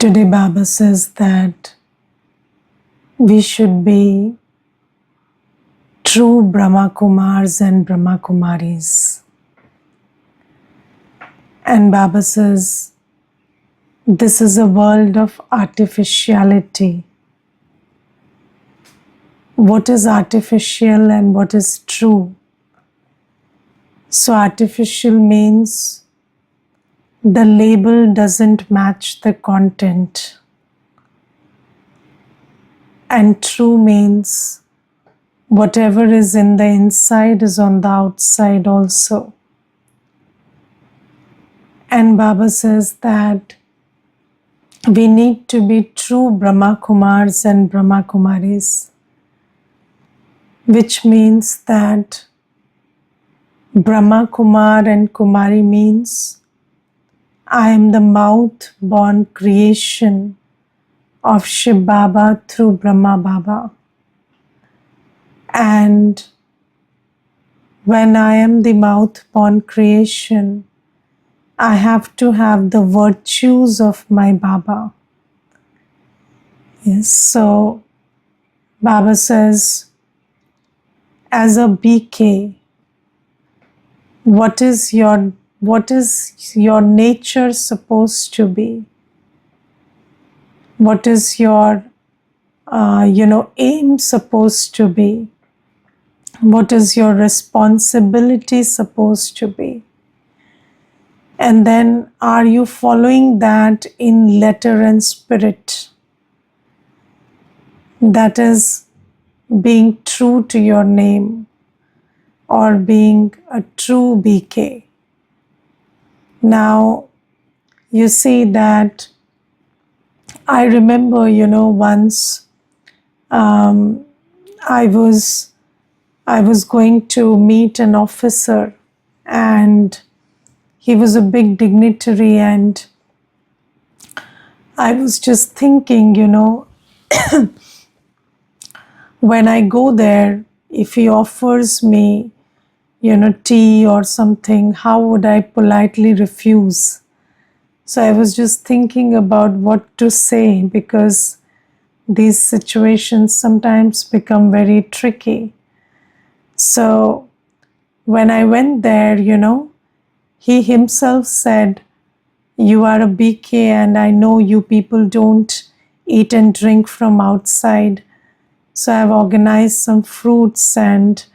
Today, Baba says that we should be true Brahma Kumars and Brahma Kumaris. And Baba says this is a world of artificiality. What is artificial and what is true? So, artificial means the label doesn't match the content. And true means whatever is in the inside is on the outside also. And Baba says that we need to be true Brahma Kumars and Brahma Kumaris, which means that Brahma Kumar and Kumari means I am the mouth-born creation of Shiv Baba through Brahma Baba. And when I am the mouth-born creation, I have to have the virtues of my Baba. Yes, so Baba says, as a BK, what is your nature supposed to be? What is your aim supposed to be? What is your responsibility supposed to be? And then are you following that in letter and spirit? That is being true to your name or being a true BK. Now, you see that I remember, once I was going to meet an officer, and he was a big dignitary, and I was just thinking, when I go there, if he offers me, tea or something, how would I politely refuse? So I was just thinking about what to say, because these situations sometimes become very tricky. So when I went there, he himself said, you are a BK and I know you people don't eat and drink from outside. So I've organized some fruits, and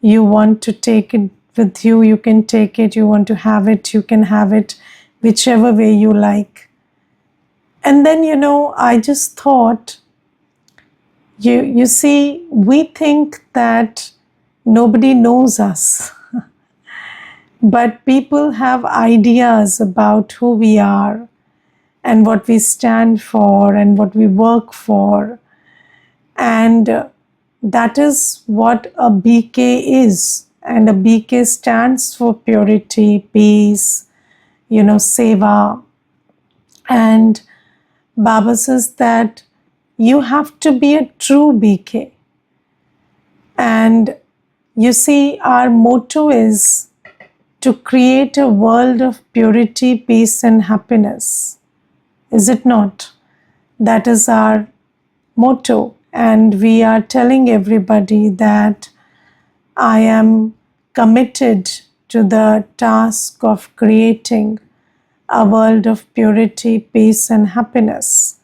you want to take it with you, you can take it. You want to have it, you can have it, whichever way you like. And then, I just thought, you see, we think that nobody knows us. But people have ideas about who we are and what we stand for and what we work for. And that is what a BK is. And a BK stands for purity, peace, seva. And Baba says that you have to be a true BK. And you see, our motto is to create a world of purity, peace, and happiness. Is it not? That is our motto. And we are telling everybody that I am committed to the task of creating a world of purity, peace, and happiness.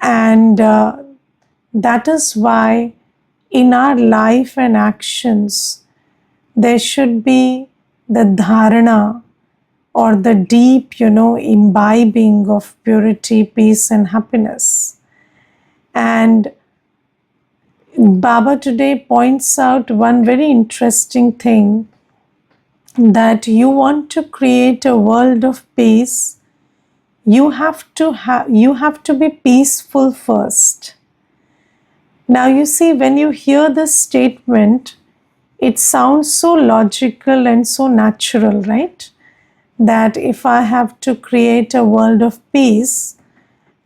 And that is why in our life and actions, there should be the dharana or the deep, imbibing of purity, peace, and happiness. And Baba today points out one very interesting thing, that you want to create a world of peace, you have to be peaceful first. Now you see, when you hear this statement, it sounds so logical and so natural, right? That if I have to create a world of peace,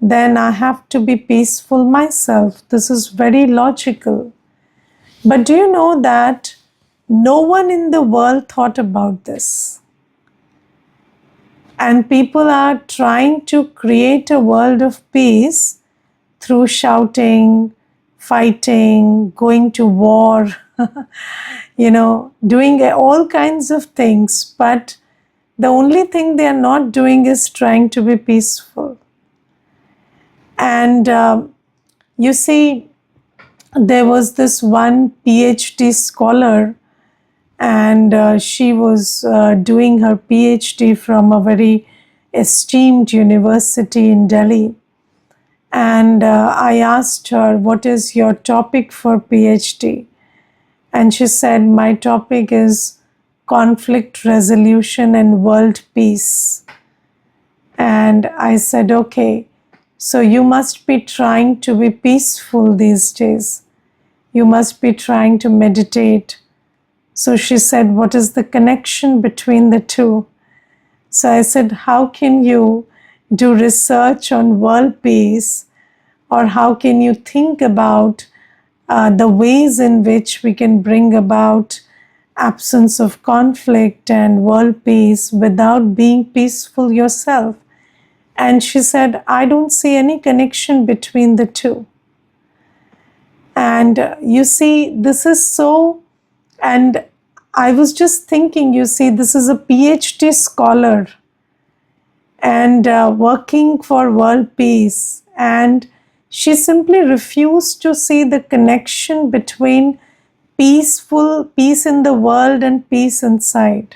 then I have to be peaceful myself. This is very logical. But do you know that no one in the world thought about this? And people are trying to create a world of peace through shouting, fighting, going to war, doing all kinds of things. But the only thing they are not doing is trying to be peaceful. And you see, there was this one PhD scholar, and she was doing her PhD from a very esteemed university in Delhi. And I asked her, "What is your topic for PhD?" And she said, "My topic is conflict resolution and world peace." And I said, "Okay, so you must be trying to be peaceful these days. You must be trying to meditate." So she said, "What is the connection between the two?" So I said, "How can you do research on world peace, or how can you think about the ways in which we can bring about absence of conflict and world peace without being peaceful yourself?" And she said, "I don't see any connection between the two." And you see, this is so, and I was just thinking, you see, this is a PhD scholar and working for world peace. And she simply refused to see the connection between peace in the world and peace inside.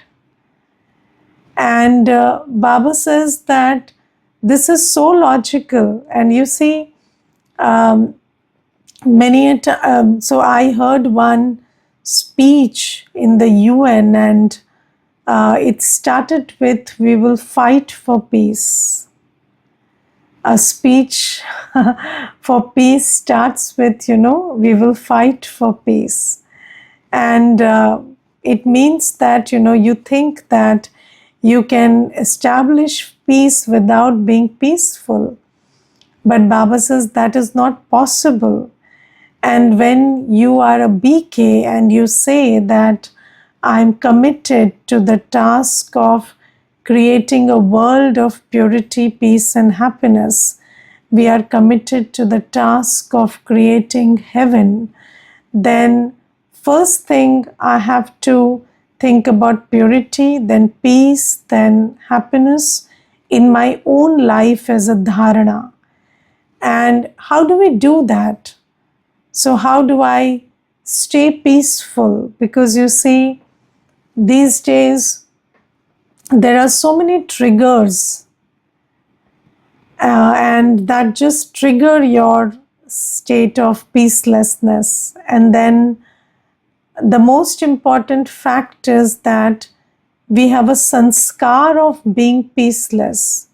And Baba says that this is so logical. And you see, so I heard one speech in the UN, and it started with, "We will fight for peace." A speech for peace starts with, "We will fight for peace." And it means that, you think that you can establish peace without being peaceful. But Baba says that is not possible. And when you are a BK and you say that I'm committed to the task of creating a world of purity, peace, and happiness, we are committed to the task of creating heaven, then first thing I have to think about purity, then peace, then happiness in my own life as a dharana. And how do we do that? So, how do I stay peaceful? Because you see, these days there are so many triggers, and that just trigger your state of peacelessness. And then the most important fact is that we have a sanskar of being peaceless.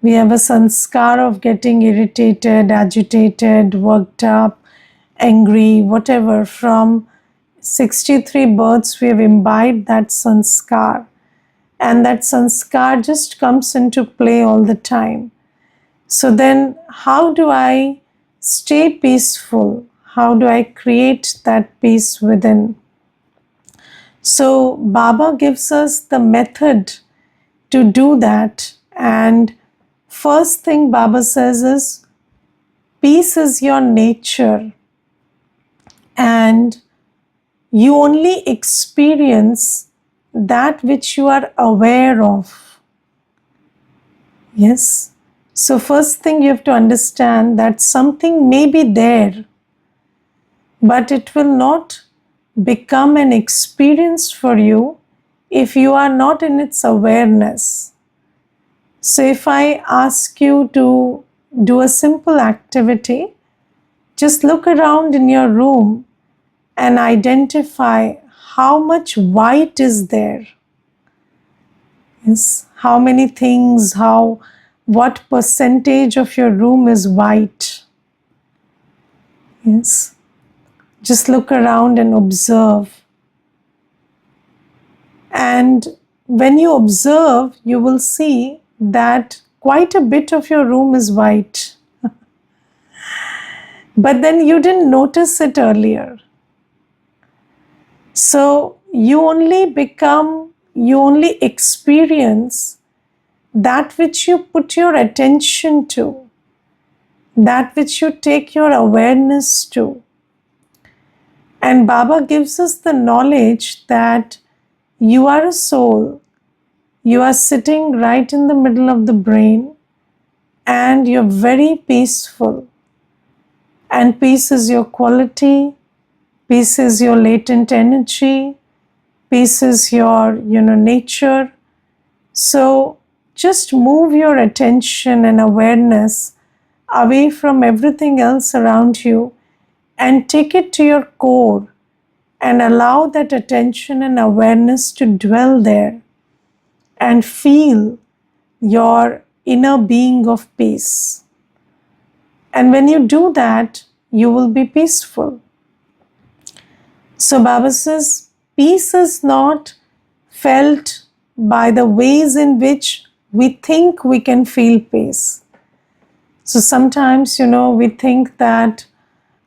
We have a sanskar of getting irritated, agitated, worked up, angry, whatever. From 63 births, we have imbibed that sanskar. And that sanskar just comes into play all the time. So then, how do I stay peaceful? How do I create that peace within? So, Baba gives us the method to do that. And first thing Baba says is, peace is your nature, and you only experience that which you are aware of. Yes. So, first thing you have to understand that something may be there, but it will not become an experience for you if you are not in its awareness. So, if I ask you to do a simple activity, just look around in your room and identify how much white is there. Yes, how many things, what percentage of your room is white? Yes, just look around and observe. And when you observe, you will see that quite a bit of your room is white. But then you didn't notice it earlier. So you only experience that which you put your attention to, that which you take your awareness to. And Baba gives us the knowledge that you are a soul, you are sitting right in the middle of the brain, and you're very peaceful. And peace is your quality, peace is your latent energy, peace is your nature. So just move your attention and awareness away from everything else around you and take it to your core and allow that attention and awareness to dwell there and feel your inner being of peace. And when you do that, you will be peaceful. So Baba says, peace is not felt by the ways in which we think we can feel peace. So sometimes, we think that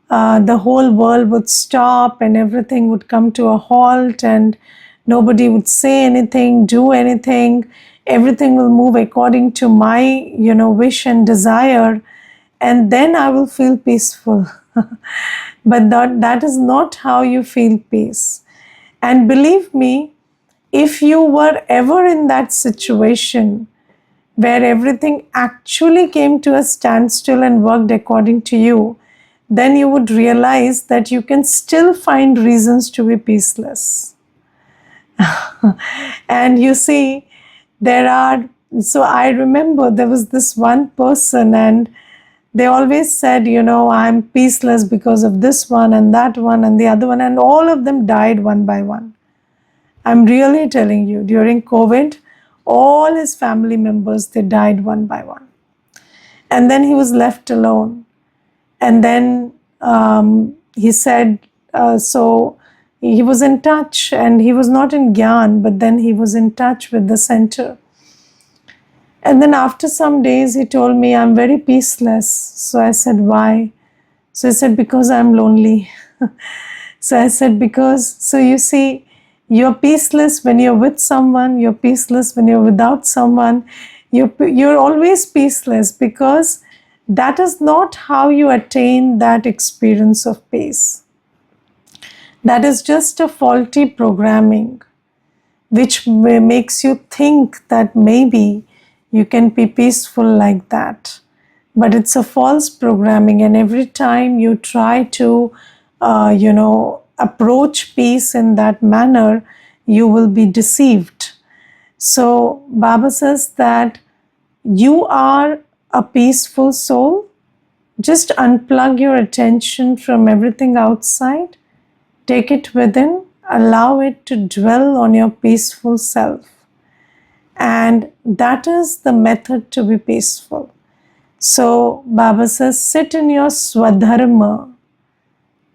the whole world would stop and everything would come to a halt and nobody would say anything, do anything. Everything will move according to my, wish and desire, and then I will feel peaceful. But that is not how you feel peace. And believe me, if you were ever in that situation where everything actually came to a standstill and worked according to you, then you would realize that you can still find reasons to be peaceless. And you see, so I remember there was this one person, and they always said, I'm peaceless because of this one and that one and the other one, and all of them died one by one. I'm really telling you, during COVID, all his family members, they died one by one. And then he was left alone. And then he said, so he was in touch, and he was not in Gyan, but then he was in touch with the center. And then after some days, he told me, I'm very peaceless. So I said, why? So he said, because I'm lonely. So I said, so you see, you're peaceless when you're with someone, you're peaceless when you're without someone, you're always peaceless, because that is not how you attain that experience of peace. That is just a faulty programming, which makes you think that maybe you can be peaceful like that. But it's a false programming, and every time you try to, approach peace in that manner, you will be deceived. So Baba says that you are a peaceful soul. Just unplug your attention from everything outside, take it within, allow it to dwell on your peaceful self. And that is the method to be peaceful. So Baba says, sit in your swadharma.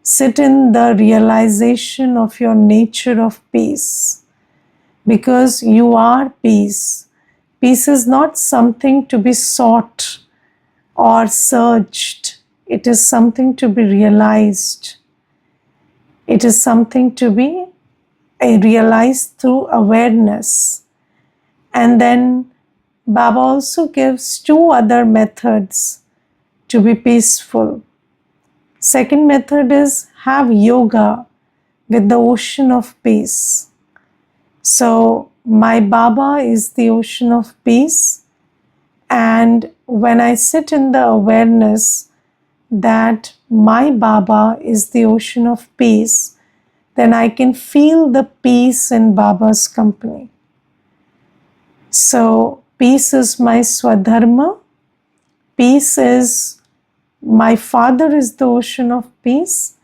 Sit in the realization of your nature of peace, because you are peace. Peace is not something to be sought or searched. It is something to be realized. It is something to be realized through awareness. And then Baba also gives 2 other methods to be peaceful. Second method is have yoga with the ocean of peace. So my Baba is the ocean of peace, and when I sit in the awareness that my Baba is the ocean of peace, then I can feel the peace in Baba's company. So peace is my swadharma. Peace is, my father is the ocean of peace.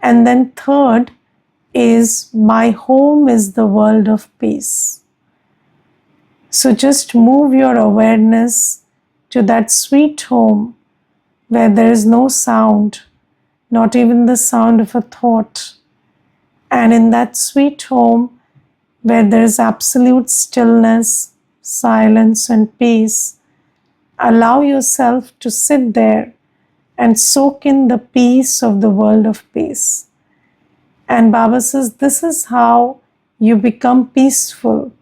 And then third is, my home is the world of peace. So just move your awareness to that sweet home where there is no sound, not even the sound of a thought. And in that sweet home where there is absolute stillness, silence and peace, allow yourself to sit there and soak in the peace of the world of peace. And Baba says, this is how you become peaceful.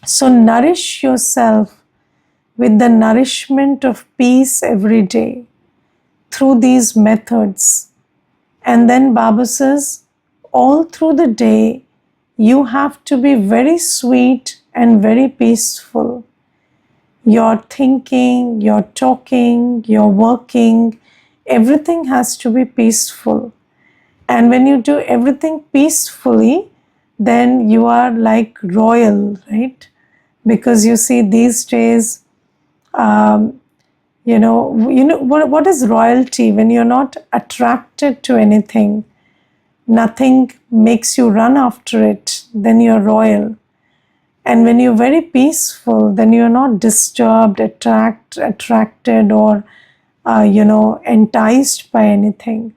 So nourish yourself with the nourishment of peace every day through these methods. And then Baba says, all through the day, you have to be very sweet and very peaceful. Your thinking, your talking, your working, everything has to be peaceful. And when you do everything peacefully, then you are like royal, right? Because you see these days, um, what is royalty? When you're not attracted to anything, nothing makes you run after it, then you're royal. And when you're very peaceful, then you're not disturbed, attracted, or enticed by anything.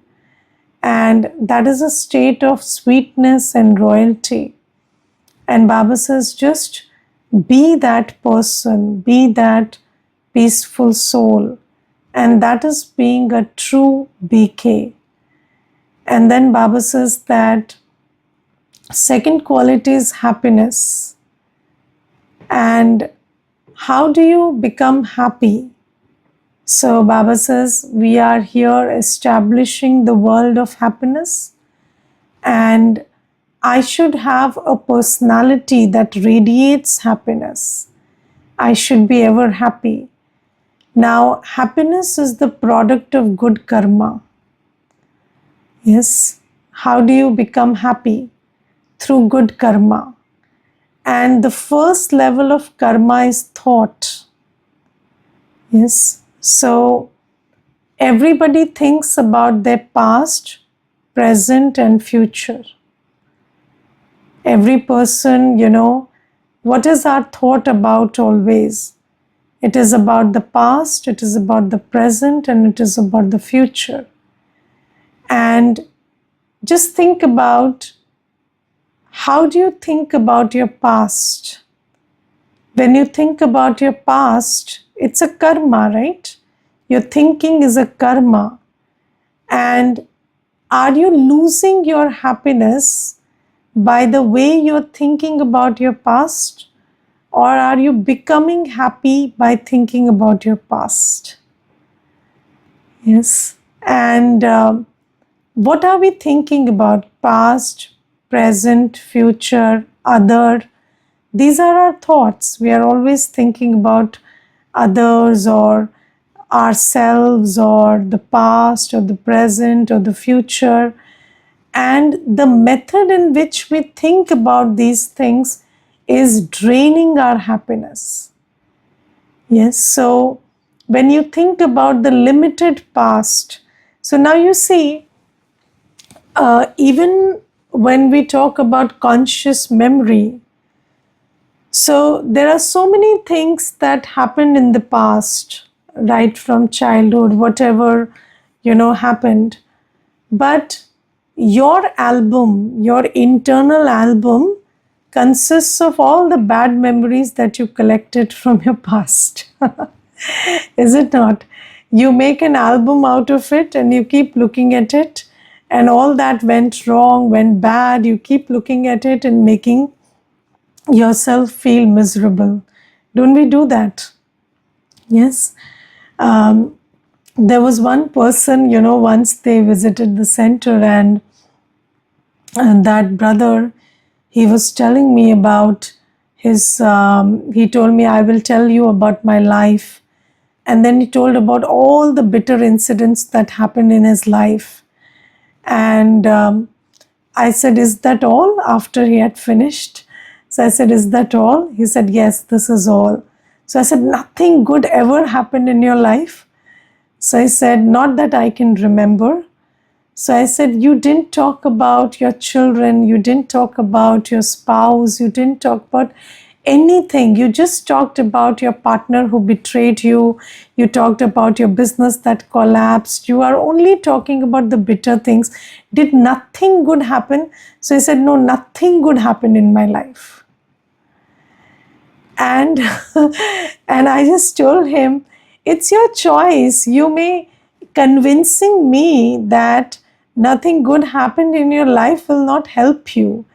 And that is a state of sweetness and royalty. And Baba says, just be that person, be that peaceful soul. And that is being a true BK. And then Baba says that second quality is happiness. And how do you become happy? So Baba says, we are here establishing the world of happiness, and I should have a personality that radiates happiness. I should be ever happy. Now, happiness is the product of good karma. Yes. How do you become happy? Through good karma. And the first level of karma is thought. Yes. So, everybody thinks about their past, present, and future. Every person, what is our thought about always? It is about the past, it is about the present, and it is about the future. And just think about, how do you think about your past? When you think about your past, it's a karma, right? Your thinking is a karma. And are you losing your happiness by the way you're thinking about your past? Or are you becoming happy by thinking about your past? Yes. And what are we thinking about? Past, present, future, other. These are our thoughts. We are always thinking about others or ourselves or the past or the present or the future. And the method in which we think about these things is draining our happiness. Yes, so when you think about the limited past, so now you see, even when we talk about conscious memory, so there are so many things that happened in the past, right from childhood, whatever, happened. But your album, your internal album, consists of all the bad memories that you collected from your past. Is it not? You make an album out of it and you keep looking at it, and all that went wrong, went bad, you keep looking at it and making yourself feel miserable. Don't we do that? Yes. There was one person, once they visited the center, and that brother, he was telling me about his, he told me, I will tell you about my life. And then he told about all the bitter incidents that happened in his life. And I said, is that all? After he had finished. So I said, is that all? He said, yes, this is all. So I said, nothing good ever happened in your life? So I said, not that I can remember. So I said, you didn't talk about your children, you didn't talk about your spouse, you didn't talk about anything. You just talked about your partner who betrayed you. You talked about your business that collapsed. You are only talking about the bitter things. Did nothing good happen? So he said, no, nothing good happened in my life. And, and I just told him, it's your choice. You may convincing me that nothing good happened in your life will not help you.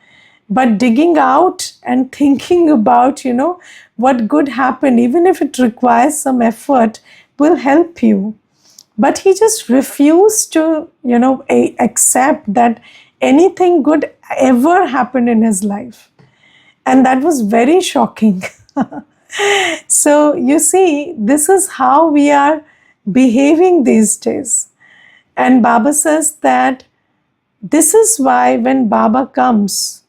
But digging out and thinking about, what good happened, even if it requires some effort, will help you. But he just refused to, accept that anything good ever happened in his life. And that was very shocking. So, you see, this is how we are behaving these days. And Baba says that this is why when Baba comes,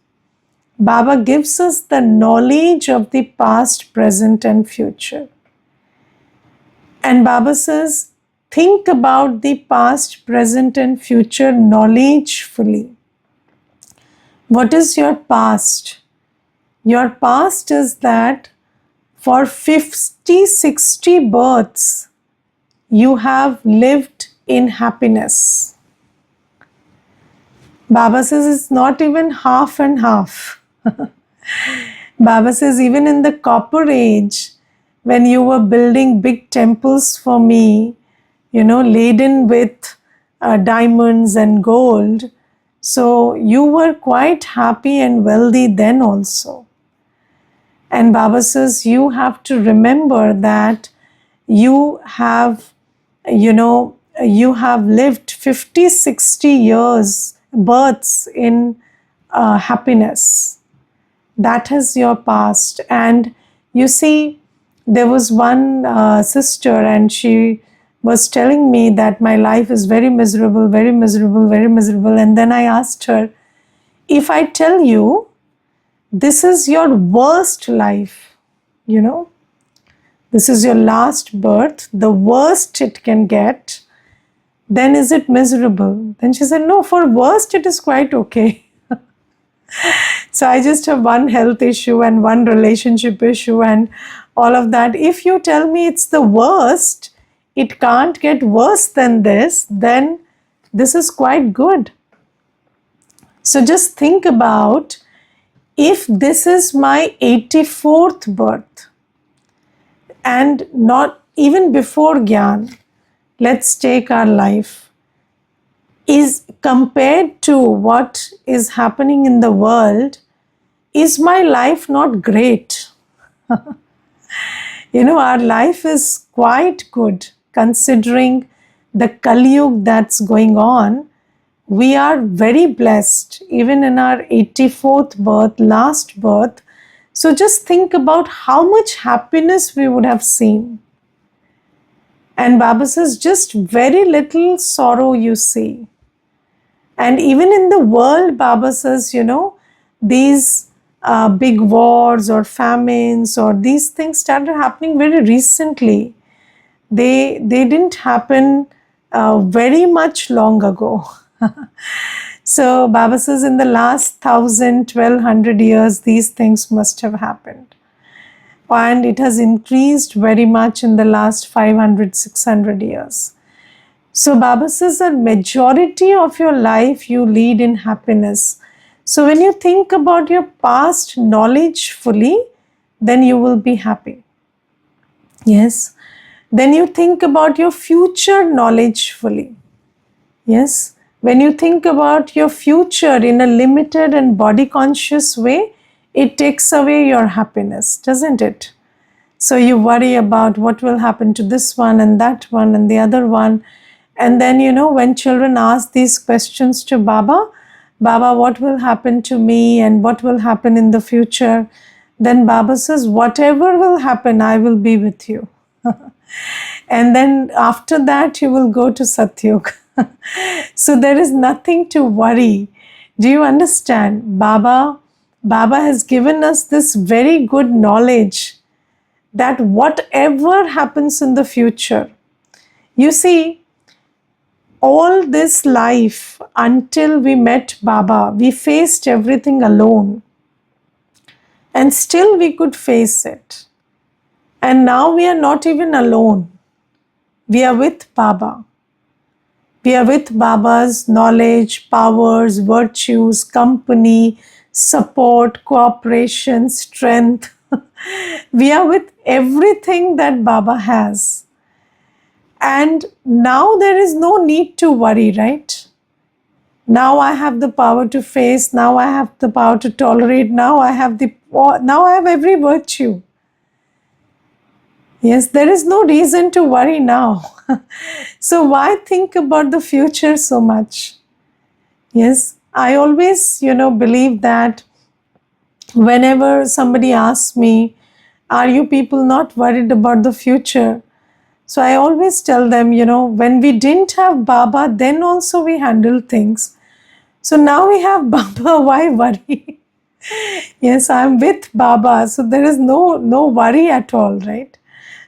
Baba gives us the knowledge of the past, present, and future. And Baba says, think about the past, present, and future knowledgefully. What is your past? Your past is that for 50, 60 births, you have lived in happiness. Baba says it's not even half and half. Baba says, even in the copper age, when you were building big temples for me, laden with diamonds and gold, so you were quite happy and wealthy then also. And Baba says, you have to remember that you have lived 50, 60 years, births in happiness. That is your past. And you see, there was one sister, and she was telling me that my life is very miserable, very miserable, very miserable. And then I asked her, if I tell you this is your worst life, this is your last birth, the worst it can get, then is it miserable? Then she said, no, for worst it is quite okay. So I just have one health issue and one relationship issue and all of that. If you tell me it's the worst, it can't get worse than this, then this is quite good. So just think about, if this is my 84th birth, and not even before Gyan, let's take our life, is compared to what is happening in the world, is my life not great? Our life is quite good considering the Kali Yuga that's going on. We are very blessed, even in our 84th birth, last birth. So just think about how much happiness we would have seen. And Baba says, just very little sorrow you see. And even in the world, Baba says, these big wars or famines or these things started happening very recently. They didn't happen very much long ago. So Baba says, in the last 1,000, 1,200 years, these things must have happened. And it has increased very much in the last 500, 600 years. So Baba says, a majority of your life you lead in happiness. So when you think about your past knowledge fully, then you will be happy. Yes. Then you think about your future knowledge fully. Yes. When you think about your future in a limited and body conscious way, it takes away your happiness, doesn't it? So you worry about what will happen to this one and that one and the other one. And then, when children ask these questions to Baba, Baba, what will happen to me and what will happen in the future? Then Baba says, whatever will happen, I will be with you. And then after that, you will go to Satyug. So there is nothing to worry. Do you understand? Baba has given us this very good knowledge that whatever happens in the future, you see, all this life until we met Baba, we faced everything alone. And still we could face it. And now we are not even alone. We are with Baba. We are with Baba's knowledge, powers, virtues, company, support, cooperation, strength. We are with everything that Baba has. And now there is no need to worry, right? Now I have the power to face. Now I have the power to tolerate. Now I have every virtue. Yes, there is no reason to worry now. So why think about the future so much? Yes, I always, believe that whenever somebody asks me, are you people not worried about the future? So I always tell them, when we didn't have Baba, then also we handled things. So now we have Baba, why worry? Yes, I'm with Baba, so there is no worry at all, right?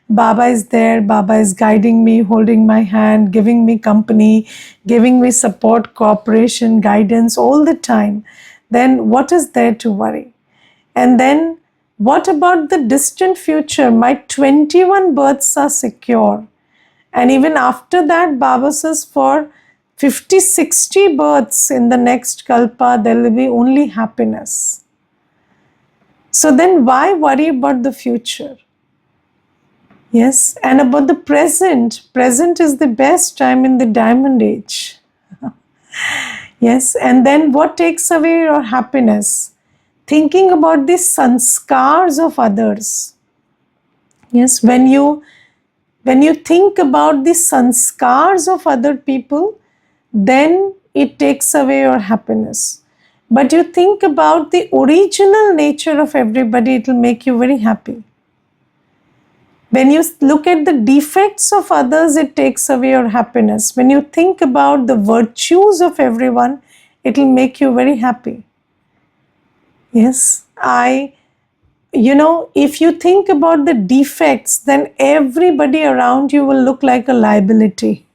Baba is there, Baba is guiding me, holding my hand, giving me company, giving me support, cooperation, guidance all the time. Then what is there to worry? And then what about the distant future? My 21 births are secure. And even after that, Baba says for 50, 60 births in the next kalpa, there will be only happiness. So then why worry about the future? Yes, and about the present. Present is the best time in the diamond age. Yes, and then what takes away your happiness? Thinking about the sanskars of others. Yes, when you think about the sanskars of other people, then it takes away your happiness. But you think about the original nature of everybody, it will make you very happy. When you look at the defects of others, it takes away your happiness. When you think about the virtues of everyone, it will make you very happy. Yes, if you think about the defects, then everybody around you will look like a liability.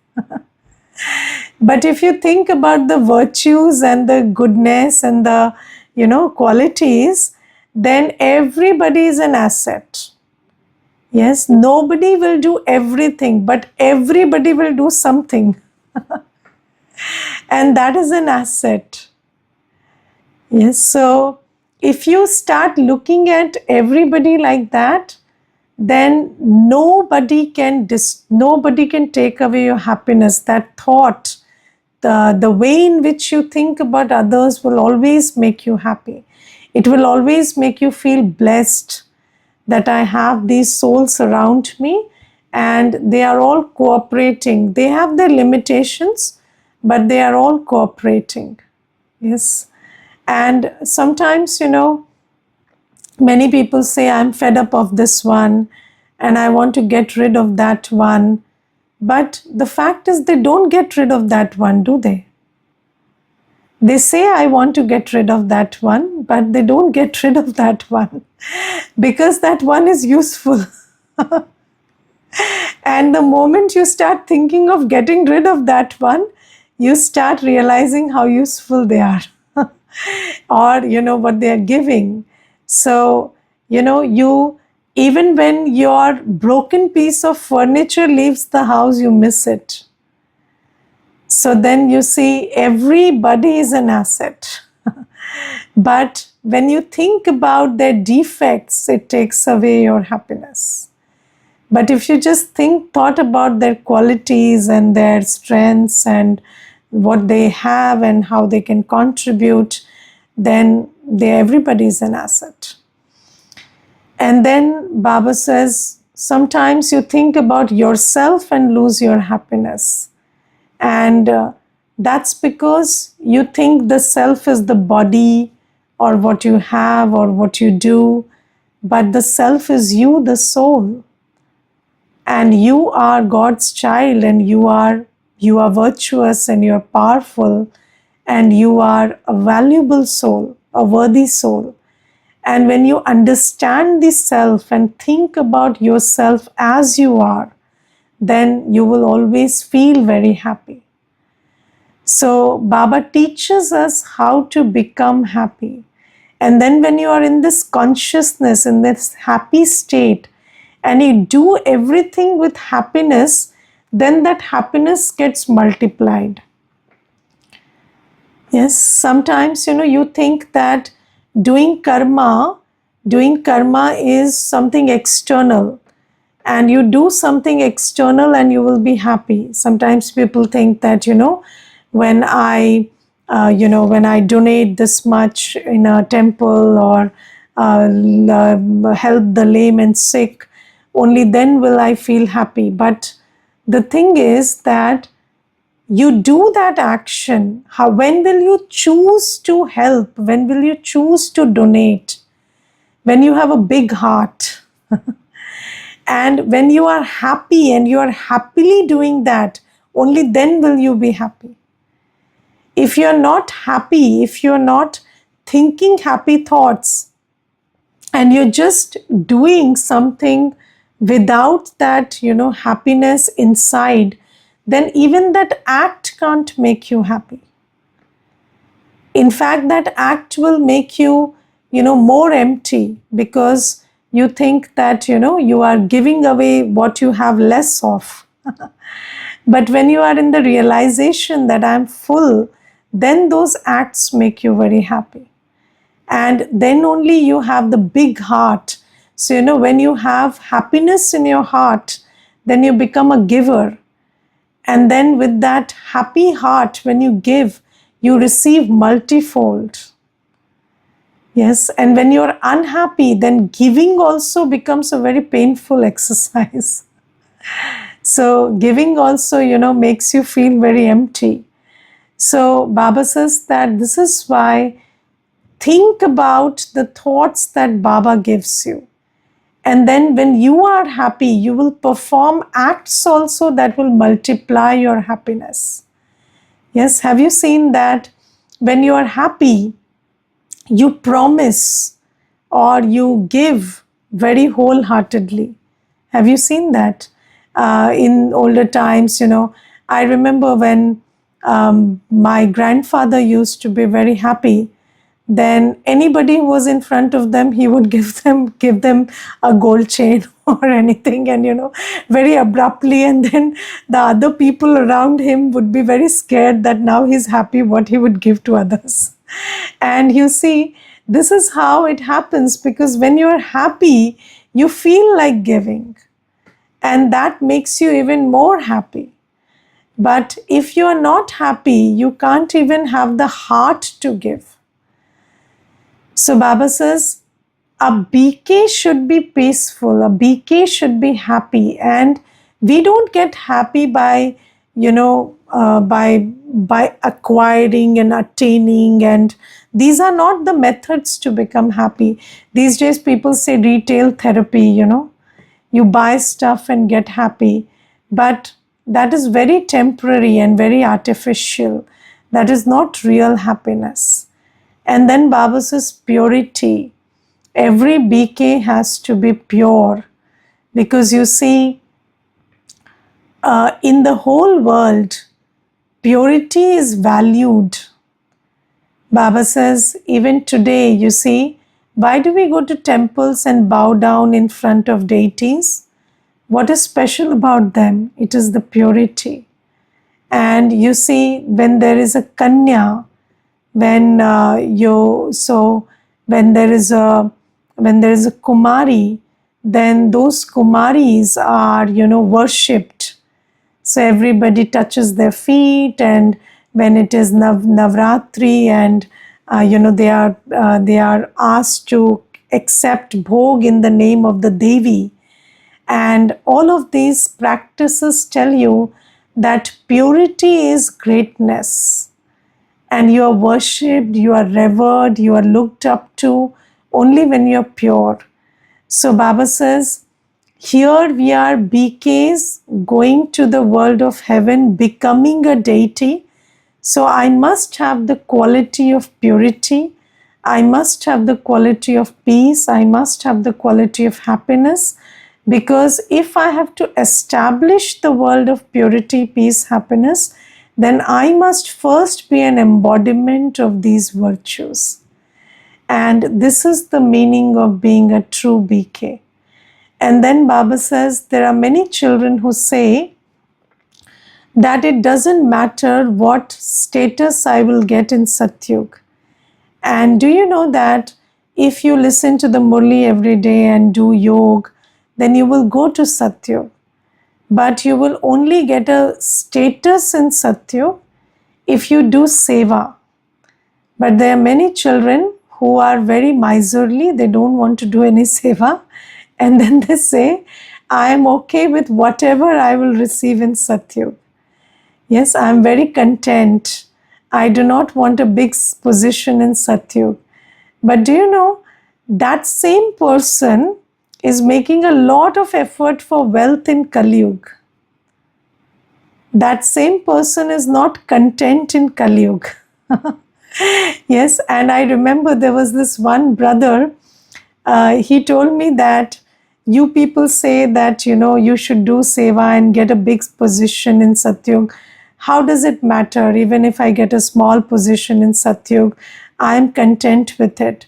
But if you think about the virtues and the goodness and the, qualities, then everybody is an asset. Yes, nobody will do everything, but everybody will do something. And that is an asset. Yes, so if you start looking at everybody like that, then nobody can take away your happiness. That thought, the way in which you think about others will always make you happy. It will always make you feel blessed that I have these souls around me and they are all cooperating. They have their limitations, but they are all cooperating. Yes. And sometimes, many people say, I'm fed up of this one and I want to get rid of that one. But the fact is, they don't get rid of that one, do they? They say, I want to get rid of that one, but they don't get rid of that one because that one is useful. And the moment you start thinking of getting rid of that one, you start realizing how useful they are or, what they are giving. So, you, even when your broken piece of furniture leaves the house, you miss it. So then you see everybody is an asset. But when you think about their defects, it takes away your happiness. But if you just thought about their qualities and their strengths and what they have and how they can contribute, then everybody is an asset. And then Baba says, sometimes you think about yourself and lose your happiness. And that's because you think the self is the body or what you have or what you do, but the self is you, the soul. And you are God's child and you are virtuous and you are powerful and you are a valuable soul, a worthy soul. And when you understand the self and think about yourself as you are, then you will always feel very happy. So Baba teaches us how to become happy. And then when you are in this consciousness, in this happy state, and you do everything with happiness, then that happiness gets multiplied. Yes, sometimes, you think that doing karma is something external. And you do something external and you will be happy. Sometimes people think that, when I when I donate this much in a temple or help the lame and sick, only then will I feel happy. But the thing is that you do that action. When will you choose to help? When will you choose to donate? When you have a big heart. And when you are happy and you are happily doing that, only then will you be happy. If you're not happy, if you're not thinking happy thoughts, and you're just doing something without that, happiness inside, then even that act can't make you happy. In fact, that act will make you, more empty, because you think that, you are giving away what you have less of. But when you are in the realization that I'm full, then those acts make you very happy. And then only you have the big heart. So, when you have happiness in your heart, then you become a giver. And then with that happy heart, when you give, you receive multifold. Yes, and when you're unhappy, then giving also becomes a very painful exercise. So giving also, makes you feel very empty. So Baba says that this is why think about the thoughts that Baba gives you. And then when you are happy, you will perform acts also that will multiply your happiness. Yes, have you seen that when you are happy, you promise or you give very wholeheartedly? Have you seen that? In older times, I remember when my grandfather used to be very happy, then anybody who was in front of them, he would give them a gold chain or anything, and very abruptly, and then the other people around him would be very scared that now he's happy, what he would give to others. And you see, this is how it happens, because when you're happy, you feel like giving, and that makes you even more happy. But if you are not happy, you can't even have the heart to give. So Baba says, a BK should be peaceful, a BK should be happy, and we don't get happy by, by acquiring and attaining, and these are not the methods to become happy. These days people say retail therapy, you buy stuff and get happy, but that is very temporary and very artificial. That is not real happiness. And then Baba says purity. Every BK has to be pure, because you see, in the whole world, purity is valued. Baba says, even today, you see, why do we go to temples and bow down in front of deities? What is special about them? It is the purity. And you see, when there is a kanya, when when there is a kumari, then those kumaris are worshipped. So everybody touches their feet, and when it is Navratri, and they are asked to accept bhog in the name of the Devi. And all of these practices tell you that purity is greatness, and you are worshipped, you are revered, you are looked up to only when you are pure. So Baba says, here we are BKs going to the world of heaven, becoming a deity. So I must have the quality of purity. I must have the quality of peace. I must have the quality of happiness. Because if I have to establish the world of purity, peace, happiness, then I must first be an embodiment of these virtues. And this is the meaning of being a true BK. And then Baba says there are many children who say that it doesn't matter what status I will get in Satyug. And do you know that if you listen to the Murli every day and do yoga, then you will go to Satyug. But you will only get a status in Satyug if you do seva. But there are many children who are very miserly, they don't want to do any seva, and then they say, I am okay with whatever I will receive in Satyug. Yes, I am very content. I do not want a big position in Satyug. But do you know, that same person is making a lot of effort for wealth in Kali Yuga. That same person is not content in Kali Yuga. Yes, and I remember there was this one brother, he told me that you people say that, you should do seva and get a big position in Satyug. How does it matter? Even if I get a small position in Satyug, I am content with it.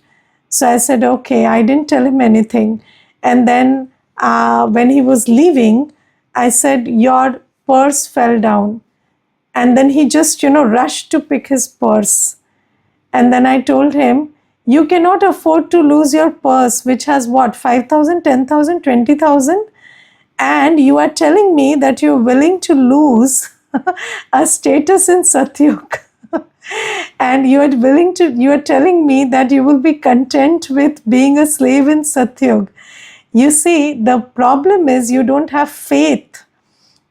So I said, okay, I didn't tell him anything. And then when he was leaving, I said, your purse fell down. And then he just, rushed to pick his purse. And then I told him, you cannot afford to lose your purse, which has what, 5,000, 10,000, 20,000? And you are telling me that you're willing to lose a status in Satyug. And you are telling me that you will be content with being a slave in Satyug. You see, the problem is you don't have faith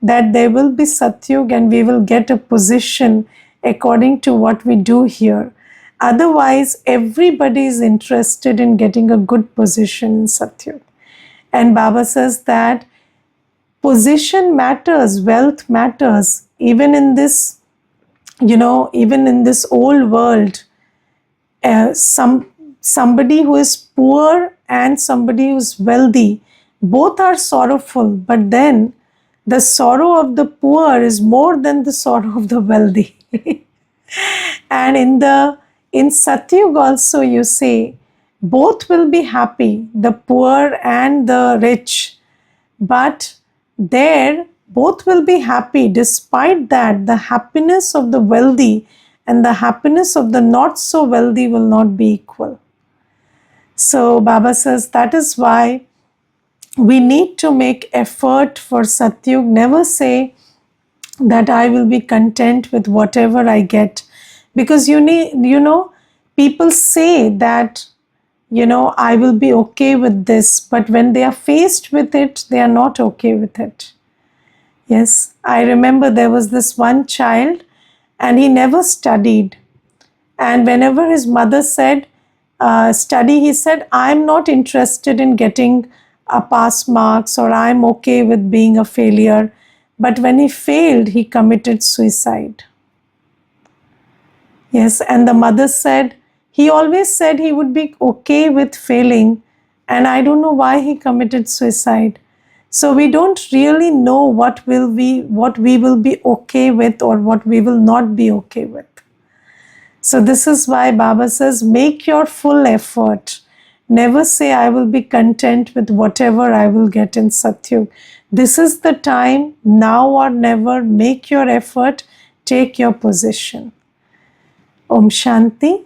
that there will be Satyug and we will get a position according to what we do here. Otherwise, everybody is interested in getting a good position in Satyug. And Baba says that position matters, wealth matters, even in this, even in this old world. Somebody who is poor and somebody who is wealthy, both are sorrowful, but then the sorrow of the poor is more than the sorrow of the wealthy. And in Satyug also, you say, both will be happy, the poor and the rich, but there both will be happy. Despite that, the happiness of the wealthy and the happiness of the not so wealthy will not be equal. So Baba says that is why we need to make effort for Satyug. Never say that I will be content with whatever I get. Because people say that, I will be okay with this, but when they are faced with it, they are not okay with it. Yes, I remember there was this one child and he never studied. And whenever his mother said, study, he said, I'm not interested in getting a pass marks, or I'm okay with being a failure. But when he failed, he committed suicide. Yes, and the mother said, he always said he would be okay with failing, and I don't know why he committed suicide. So we don't really know what we will be okay with or what we will not be okay with. So this is why Baba says, make your full effort. Never say, I will be content with whatever I will get in Satyug. This is the time, now or never. Make your effort, take your position. Om Shanti.